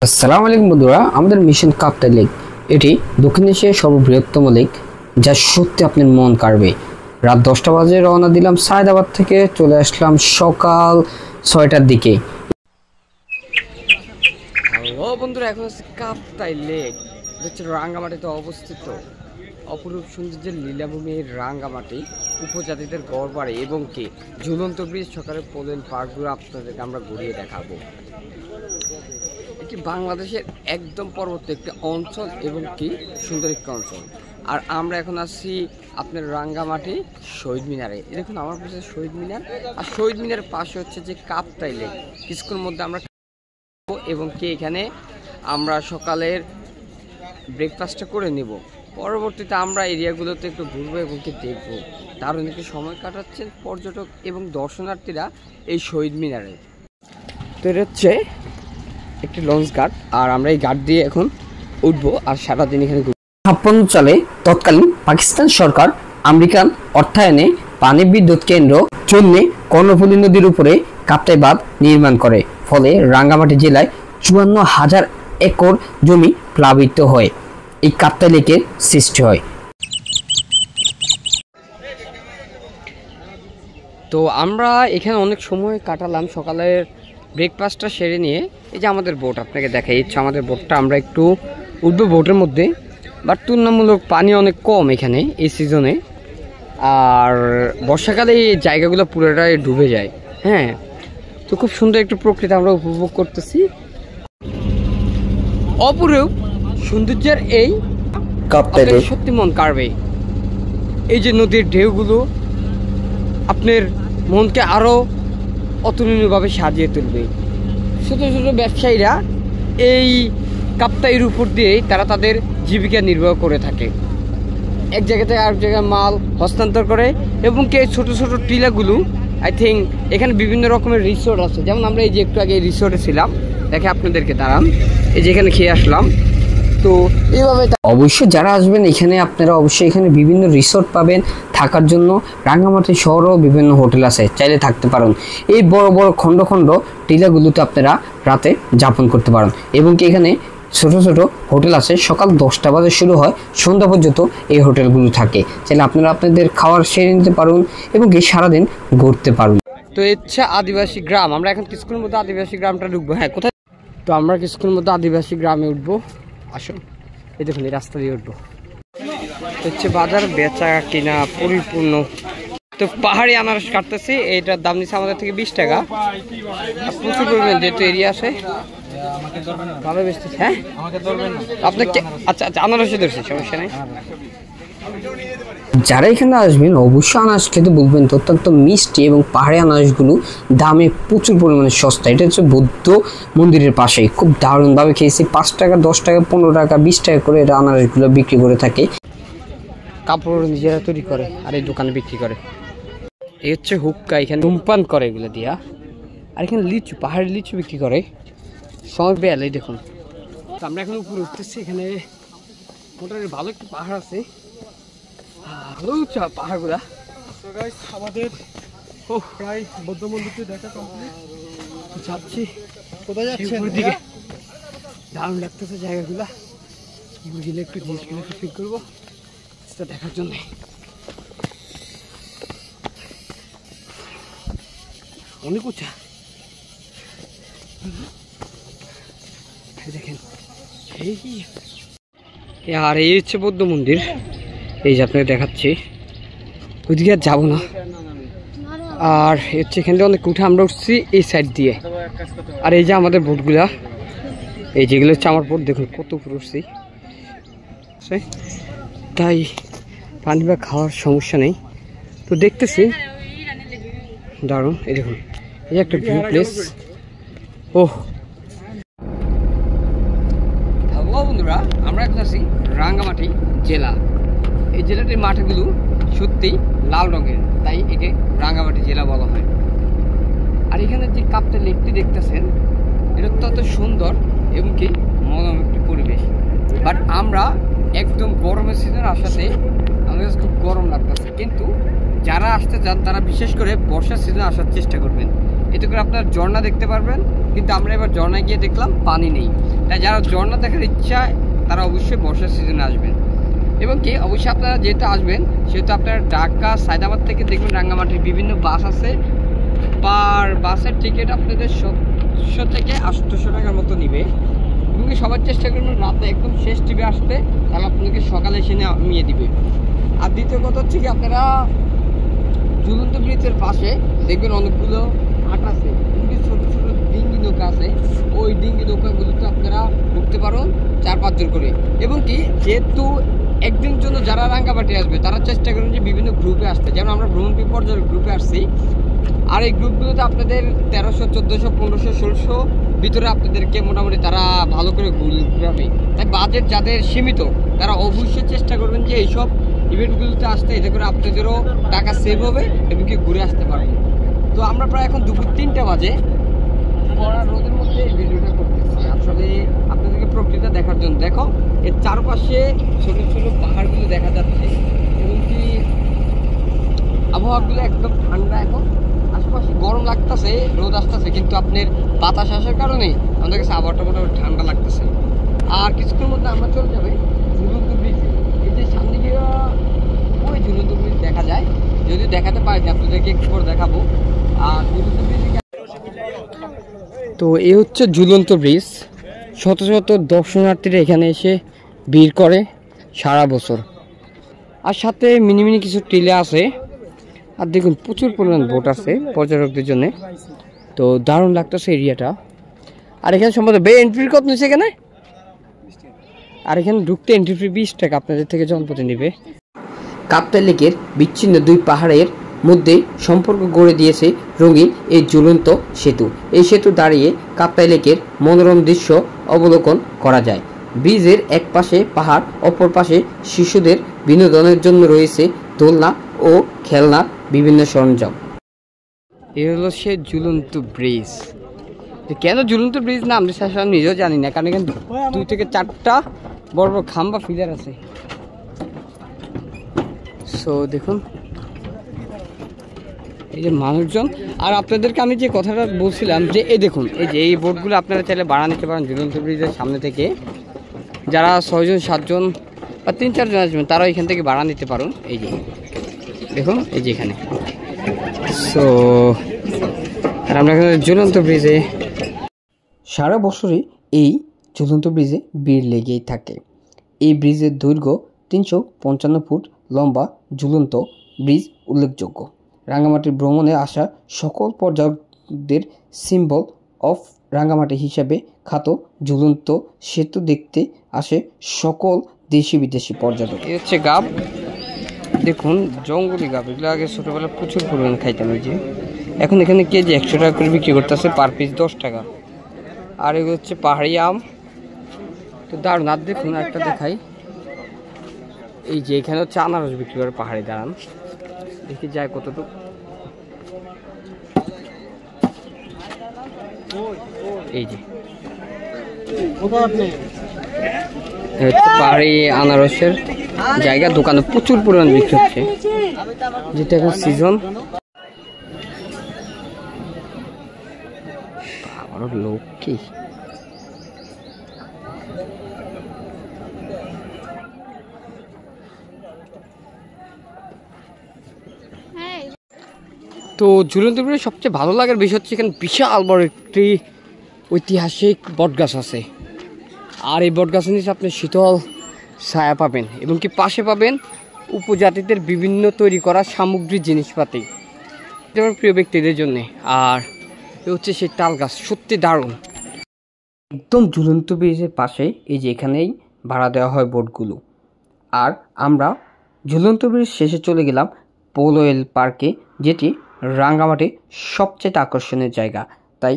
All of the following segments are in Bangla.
আসসালামু আলাইকুম বন্ধুরা, আমাদের মিশন কাপ্তাই লেক এটি দক্ষিণ এশিয়ার সর্ববৃহত্তম লেক, যা সত্যি আপনার মন কাড়বে। রাত 10টা বাজে রওনা দিলাম সায়দাবাদ থেকে, চলে আসলাম সকাল 6টার দিকে। হ্যালো বন্ধুরা, এখন হচ্ছে কাপ্তাই লেক, হচ্ছে রাঙ্গামাটিতে অবস্থিত। অপরূপ সৌন্দর্যের লীলাভূমি রাঙ্গামাটি, উপজাতিদের গড়বাড়ি এবং কি ঝুলন্ত ব্রিজ, সকালে পোলেন পার্কগুলো আপনাদেরকে আমরা ঘুরিয়ে দেখাবো। এটি বাংলাদেশের একদম পর্বত একটি অঞ্চল এবং কি সুন্দর একটি অঞ্চল। আর আমরা এখন আছি আপনার রাঙ্গামাটি শহীদ মিনারে। দেখুন আমার পাশে শহীদ মিনার, আর শহীদ মিনারের পাশে হচ্ছে যে কাপ্তাই লেক। কিছুক্ষণের মধ্যে আমরা এবং কি এখানে আমরা সকালের ব্রেকফাস্টটা করে নেব। পরবর্তীতে আমরা এরিয়াগুলোতে একটু ঘুরবো এবং কি দেখবো। দারুণ একটু সময় কাটাচ্ছেন পর্যটক এবং দর্শনার্থীরা এই শহীদ মিনারে। তো এটা হচ্ছে একটি লঞ্চ ঘাট, আর আমরা এই ঘাট দিয়ে এখন উঠবো আর সারাদিন এখানে ঘুরবো। 56 সালে তৎকালীন পাকিস্তান সরকার আমেরিকান অর্থায়নে পানি বিদ্যুৎ কেন্দ্র জন্য কর্ণফুলী নদীর উপরে কাপ্তাই বাঁধ নির্মাণ করে, ফলে রাঙ্গামাটি জেলায় 54,000 একর জমি প্লাবিত হয়। এই কাপ্তাই লেকের সৃষ্টি হয়। তো আমরা এখানে অনেক সময় কাটালাম, সকালের ব্রেকফাস্টটা সেরে নিয়ে এই যে আমাদের বোট আপনাকে দেখাই ইচ্ছা, আমাদের বোটটা আমরা একটু উঠবো বোটের মধ্যে। বাট তুলনামূলক পানি অনেক কম এখানে এই সিজনে, আর বর্ষাকালে এই জায়গাগুলো পুরোটাই ডুবে যায়। হ্যাঁ, তো খুব সুন্দর একটু প্রকৃতি আমরা উপভোগ করতেছি। অপরূপ সৌন্দর্যের এই কাপ্তাই লেক সত্যি মন কাড়বে। এই যে নদীর ঢেউগুলো আপনার মনকে আরো অতুলনীয়ভাবে সাজিয়ে তুলবে। ছোট ছোট ব্যবসায়ীরা এই কাপ্তাইয়ের উপর দিয়েই তারা তাদের জীবিকা নির্বাহ করে থাকে, এক জায়গা থেকে আরেক জায়গায় মাল হস্তান্তর করে। এবং কি এই ছোটো ছোটো টিলাগুলো আই থিঙ্ক এখানে বিভিন্ন রকমের রিসোর্ট আছে। যেমন আমরা এই যে একটু আগে রিসোর্টে ছিলাম, দেখে আপনাদেরকে দাঁড়ান, এই যে এখানে খেয়ে আসলাম। তো এইভাবে অবশ্যই যারা আসবেন এখানে আপনারা অবশ্যই এখানে বিভিন্ন রিসোর্ট পাবেন থাকার জন্য। রাঙ্গামাটি শহরেও বিভিন্ন হোটেল আছে, চাইলে থাকতে পারেন। এই বড় বড় খণ্ড খণ্ড টিলাগুলোতে আপনারা রাতে যাপন করতে পারেন। এবং কি এখানে ছোট ছোট হোটেল আছে, সকাল 10টা বাজে শুরু হয়, সন্ধ্যা পর্যন্ত এই হোটেলগুলো থাকে। চাইলে আপনারা আপনাদের খাবার সেরে নিতে পারুন এবং কি সারাদিন ঘুরতে পারুন। তো ইচ্ছা আদিবাসী গ্রাম, আমরা এখন কিছুক্ষণের মধ্যে আদিবাসী গ্রামটা ঢুকবো। হ্যাঁ, কোথায়? তো আমরা কিছুক্ষণের মধ্যে আদিবাসী গ্রামে উঠবো। আসুন, এই দেখুন এই রাস্তা দিয়ে উঠবো। হচ্ছে বাজার, বেচা কিনা পরিপূর্ণ। তো পাহাড়ি আনারস কাটতেছি, এইটার দাম নিচ্ছে আমাদের থেকে 20 টাকা। প্রচুর পরিমাণ যেহেতু এরিয়া আছে, ভালো বেচতেছে। হ্যাঁ, আপনাকে আচ্ছা আচ্ছা আনারসে ধরছি, সমস্যা নেই। যারা এখানে আসবেন অবশ্যই আনারস খেতে বলবেন, অত্যন্ত মিষ্টি এবং পাহাড়ি আনারসগুলো দামে প্রচুর পরিমাণে সস্তা। এটা হচ্ছে বৌদ্ধ মন্দিরের পাশে, খুব দারুণভাবে খেয়েছি। 5 টাকা, 10 টাকা, 15 টাকা, 20 টাকা করে এরা আনারসগুলো বিক্রি করে থাকে। কাপড় নিজেরা তৈরি করে আর এই দোকানে বিক্রি করে। এই হচ্ছে হুক্কা, এখানে ধূমপান করে এগুলো দিয়া। আর এখানে লিচু, পাহাড়ি লিচু বিক্রি করে। সময় বেল, এই দেখুন। তো আমরা এখন উপরে উঠতেছি, এখানে মোটামুটি ভালো একটু পাহাড় আছে, ভালো উঁচু পাহাড়গুলা। তো গাইস আমাদের প্রায় বৌদ্ধ মন্দিরটি দেখা কমপ্লিট, যাচ্ছি। কোথায় যাচ্ছেন? দিকে দারুণ লাগতেছে জায়গাগুলা। গেলে একটু জিনিসগুলো পিক করবো সেটা দেখার জন্য। অনেক উঁচা, দেখেন। আর এই হচ্ছে বৌদ্ধ মন্দির, এই যে আপনাকে দেখাচ্ছি। ওইদিকে আর যাবো না। আর হচ্ছে এখান থেকে অনেক উঠে আমরা উঠছি এই সাইড দিয়ে। আর এই যে আমাদের বোটগুলা, এই যেগুলো হচ্ছে আমার বোট, দেখুন কত উপরে উঠছি। তাই পানি বা খাওয়ার সমস্যা নেই। তো দেখতেছি দারুণ, এই দেখুন এই একটা ভিউ প্লেস। ওহ হ্যালো বন্ধুরা, আমরা এখন আছি রাঙ্গামাটি জেলা। এই জেলাটির মাঠগুলো সত্যি লাল রঙের, তাই একে রাঙ্গামাটি জেলা বলা হয়। আর এখানে যে কাপ্তাই লেকটি দেখতেছেন, এটা অত্যন্ত সুন্দর এবং কি মনোরম একটি পরিবেশ। বাট আমরা একদম গরমের সিজনে আসাতে আমাদের খুব গরম লাগতেছে, কিন্তু যারা আসতে চান তারা বিশেষ করে বর্ষার সিজনে আসার চেষ্টা করবেন। এতে করে আপনার ঝর্ণা দেখতে পারবেন কিন্তু আমরা এবার ঝর্ণায় গিয়ে দেখলাম পানি নেই। তাই যারা ঝর্ণা দেখার ইচ্ছা তারা অবশ্যই বর্ষার সিজনে আসবেন। এবং কি অবশ্যই আপনারা যেহেতু আসবেন সেহেতু আপনারা ঢাকা সায়দাবাদ থেকে দেখবেন রাঙ্গামাটির বিভিন্ন বাস আছে। পার বাসের টিকিট আপনাদের 700 থেকে 800 টাকার মতো নিবে। এবং সবার চেষ্টা করবেন রাতে একদম শেষ টিভি আসতে, তাহলে আপনাদেরকে সকালে এসে নামিয়ে দিবে। আর দ্বিতীয় কথা হচ্ছে কি, আপনারা ঝুলন্ত ব্রিজের পাশে দেখবেন অনেকগুলো হাট আছে, ছোট ছোট ডিঙ্গি নৌকা আছে। ওই ডিঙ্গি নৌকাগুলোতে আপনারা উঠতে পারেন 4-5 জন করে। এবং কি যেহেতু একদিনের জন্য যারা রাঙ্গামাটি আসবে তারা চেষ্টা করেন যে বিভিন্ন গ্রুপে আসতে, যেমন আমরা ভ্রমণ বিপর্যয়ের গ্রুপে আসছি। আর এই গ্রুপগুলোতে আপনাদের 1300, 1400, 1500, 1600 ভিতরে আপনাদেরকে মোটামুটি তারা ভালো করে ঘুরাবে। তাই বাজেট যাদের সীমিত তারা অবশ্যই চেষ্টা করবেন যে এইসব ইভেন্টগুলোতে আসতে, এতে করে আপনাদেরও টাকা সেভ হবে এবং কি ঘুরে আসতে পারবেন। তো আমরা প্রায় এখন দুপুর 3টা বাজে কড়া রোদের মধ্যে এই ভিডিওটা করতেছি আসলে আপনাদেরকে প্রকৃতিটা দেখার জন্য। দেখো এর চারপাশে ছোট ছোট পাহাড়গুলো দেখা যাচ্ছে এবং কি আবহাওয়াগুলো একদম ঠান্ডা। এখন আশেপাশে গরম লাগতেছে, রোদ আসতেছে, কিন্তু আপনার বাতাস আসার কারণে আমাদের কাছে আবহাওয়াটা মোটামুটি ঠান্ডা লাগতেছে। আর কিছুক্ষণের মধ্যে আমরা চলে যাবে ঝুলন্ত ব্রিজে। এই যে সামনে গিয়ে ওই ঝুলন্ত ব্রিজ দেখা যায়, যদি দেখাতে পারি আপনাদেরকে একটু পর দেখাবো। আর ঝুলন্ত ব্রিজ তো এই হচ্ছে ঝুলন্ত ব্রিজ। শত শত দর্শনার্থীরা এখানে এসে ভিড় করে সারা বছর। আর সাথে মিনি মিনি কিছু টিলা আছে। আর দেখুন প্রচুর পরিমাণ বোট আছে পর্যটকদের জন্য। তো দারুণ লাগতেছে এরিয়াটা। আর এখানে সম্ভবত এন্ট্রির কত নিচ্ছে এখানে, আর এখানে ঢুকতে এন্ট্রি ফি 20 টাকা আপনাদের থেকে জনপ্রতি নেবে। কাপ্তাই লেকের বিচ্ছিন্ন দুই পাহাড়ের মধ্যে সম্পর্ক গড়ে দিয়েছে রঙিন এই ঝুলন্ত সেতু। এই সেতু দাঁড়িয়ে কাপ্তাই লেকের মনোরম দৃশ্য অবলোকন করা যায়। ব্রিজের এক পাশে পাহাড়, অপর পাশে শিশুদের বিনোদনের জন্য রয়েছে দোলনা ও খেলনার বিভিন্ন সরঞ্জাম। এই হলো সে ঝুলন্ত ব্রিজ। কেন ঝুলন্ত ব্রিজ নাম দিয়েছে নিজেও জানি না, কারণ এখানে 2 থেকে 4টা বড় বড় খাম্বা ফিলার আছে। সো দেখুন এই যে মানুষজন। আর আপনাদেরকে আমি যে কথাটা বলছিলাম যে এই দেখুন এই যে এই বোটগুলো আপনারা চাইলে ভাড়া নিতে পারেন ঝুলন্ত ব্রিজের সামনে থেকে। যারা 6 জন 7 জন বা 3-4 জন আসবেন তারাও এখান থেকে ভাড়া নিতে পারেন। এই যে দেখুন এই যে এখানে। সো আর আমরা এখানে ঝুলন্ত ব্রিজে সারা বছরই এই ঝুলন্ত ব্রিজে ভিড় লেগেই থাকে। এই ব্রিজের দৈর্ঘ্য 355 ফুট লম্বা। ঝুলন্ত ব্রিজ উল্লেখযোগ্য রাঙ্গামাটির ভ্রমণে আসা সকল পর্যটকদের সিম্বল অফ রাঙ্গামাটি হিসাবে খ্যাত ঝুলন্ত সেতু দেখতে আসে সকল দেশি বিদেশি পর্যটক। এই হচ্ছে গাব, দেখুন জঙ্গলি গাব। এগুলো আগে ছোটোবেলায় প্রচুর পরিমাণে খাইতাম। এই যে এখন এখানে কেজি 100 টাকা করে বিক্রি করতেছে, পার পিস 10 টাকা। আর এগুলো হচ্ছে পাহাড়ি আম। তো দারুণ। আর দেখুন একটা দেখাই, এই যে এখানে হচ্ছে আনারস বিক্রি করে পাহাড়ি। দাঁড়ান দেখি যায় কতটুকু। এই যে পাহাড়ি আনারসের জায়গা, দোকানে প্রচুর পরিমাণ বিক্রি হচ্ছে, যেটা এখন সিজন। আরো লোক কি তো ঝুলন্ত ব্রিজে সবচেয়ে ভালো লাগার বিষয় হচ্ছে এখানে বিশাল বড় একটি ঐতিহাসিক বটগাছ আছে। আর এই বটগাছের নিচে আপনি শীতল ছায়া পাবেন এবং কি পাশে পাবেন উপজাতিদের বিভিন্ন তৈরি করা সামগ্রী, জিনিসপাতি, যেমন প্রিয় ব্যক্তিদের জন্যে। আর এ হচ্ছে সেই তাল গাছ, সত্যি দারুণ। একদম ঝুলন্ত ব্রিজের পাশে এই যে এখানেই ভাড়া দেওয়া হয় বোটগুলো। আর আমরা ঝুলন্ত ব্রিজ শেষে চলে গেলাম পোলোয়েল পার্কে, যেটি রাঙ্গামাটির সবচেয়ে আকর্ষণীয় জায়গা। তাই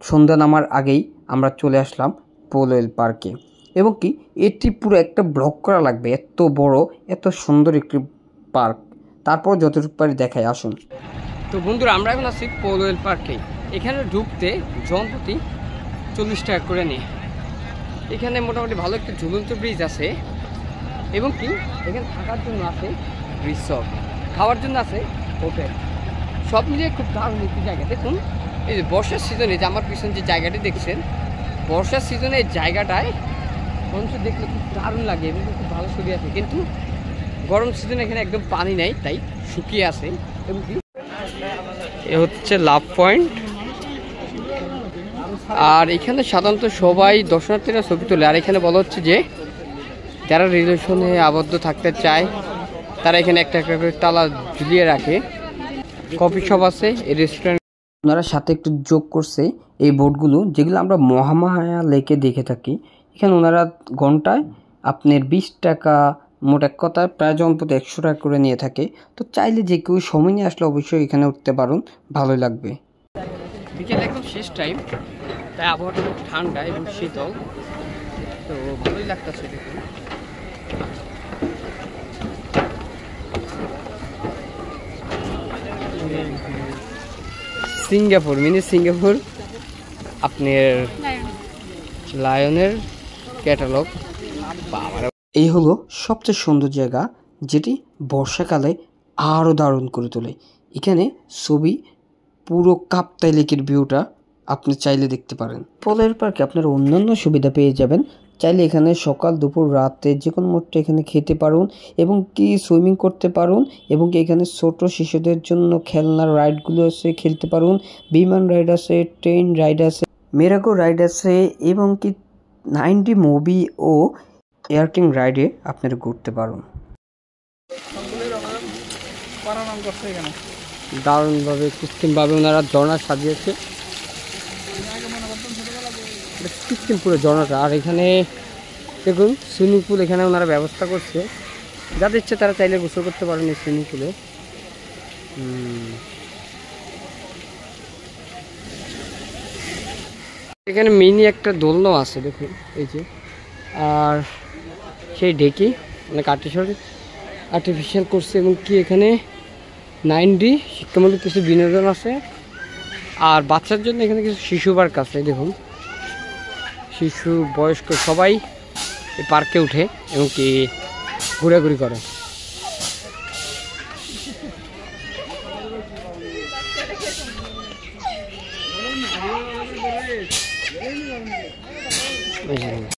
সন্ধ্যা নামার আগেই আমরা চলে আসলাম পোলোয়েল পার্কে। এবং কি এটি পুরো একটা ব্লক করা লাগবে, এত বড় এত সুন্দর একটি পার্ক। তারপর যতটুকু পারি দেখায়, আসুন। তো বন্ধুরা আমরা এখন আছি পোলোয়েল পার্কে। এখানে ঢুকতে জনপ্রতি 40 টাকা করে নেই। এখানে মোটামুটি ভালো একটা ঝুলন্ত ব্রিজ আছে এবং কি এখানে থাকার জন্য আছে রিসর্ট, খাওয়ার জন্য আছে হোটেল, সব মিলিয়ে খুব দারুণ একটি জায়গা। দেখুন এই যে বর্ষার সিজনে যে আমার পিছনে যে জায়গাটি দেখছেন, বর্ষার সিজনে এই জায়গাটায় মানুষ দেখলে খুব দারুণ লাগে এবং খুব ভালো ছবি আছে, কিন্তু গরম সিজনে এখানে একদম পানি নেই, তাই শুকিয়ে আছে। এবং কি এ হচ্ছে লাভ পয়েন্ট। আর এখানে সাধারণত সবাই দর্শনার্থীরা ছবি তোলে। আর এখানে বলা হচ্ছে যে যারা রিলেশনে আবদ্ধ থাকতে চায় তারা এখানে একটা একটা করে তালা ঝুলিয়ে রাখে। কফি শপ আছে, এই রেস্টুরেন্ট। ওনারা সাথে একটু যোগ করছে এই বোটগুলো, যেগুলো আমরা মহামায়া লেকে দেখে থাকি। এখানে ওনারা ঘন্টায় আপনার 20 টাকা, মোট এক কথায় প্রায় জনপথে 100 টাকা করে নিয়ে থাকে। তো চাইলে যে কেউ সময় নিয়ে আসলে অবশ্যই এখানে উঠতে পারুন, ভালোই লাগবে। বিকেল একদম শেষ টাইম, তাই আবহাওয়াটা খুব ঠান্ডা এবং শীতল, তো ভালোই লাগতেছে দেখুন। সিঙ্গাপুর, মিনি সিঙ্গাপুর, আপনার লায়নের ক্যাটালগ। এই হলো সবচেয়ে সুন্দর জায়গা, যেটি বর্ষাকালে আরও দারুণ করে তোলে। এখানে ছবি পুরো কাপ্তাই লেকের ভিউটা আপনি চাইলে দেখতে পারেন। পলের পার্কে আপনারা অন্যান্য সুবিধা পেয়ে যাবেন। চাইলে এখানে সকাল দুপুর রাতে যে কোনো মুহূর্তে এখানে খেতে পারুন এবং কি সুইমিং করতে পারুন, এবং কি এখানে ছোট শিশুদের জন্য খেলনার রাইডগুলো আছে, খেলতে পারুন। বিমান রাইড আছে, ট্রেন রাইড আছে, মেরাগো রাইড আছে, এবং কি 90 মুভি ও এয়ারকিং রাইডে আপনারা ঘুরতে পারুন। দারুণভাবে কৃত্রিমভাবে ওনারা ঝর্ণা সাজিয়েছে, কৃত্রিম পুরো ঝর্ণাটা। আর এখানে দেখুন সুইমিং পুল এখানে ওনারা ব্যবস্থা করছে, যাদের ইচ্ছে তারা চাইলে গোসল করতে পারেন এই সুইমিং পুলে। এখানে মিনি একটা দোলনাও আছে দেখুন, এই যে। আর সেই ডেকি অনেক আর্টিফিশিয়াল করছে, এবং কি এখানে 90 শিক্ষামূলক কিছু বিনোদন আছে। আর বাচ্চার জন্য এখানে কিছু শিশু পার্ক আছে দেখুন, শিশু বয়স্ক সবাই এই পার্কে উঠে এবং কি ঘোরাঘুরি করে।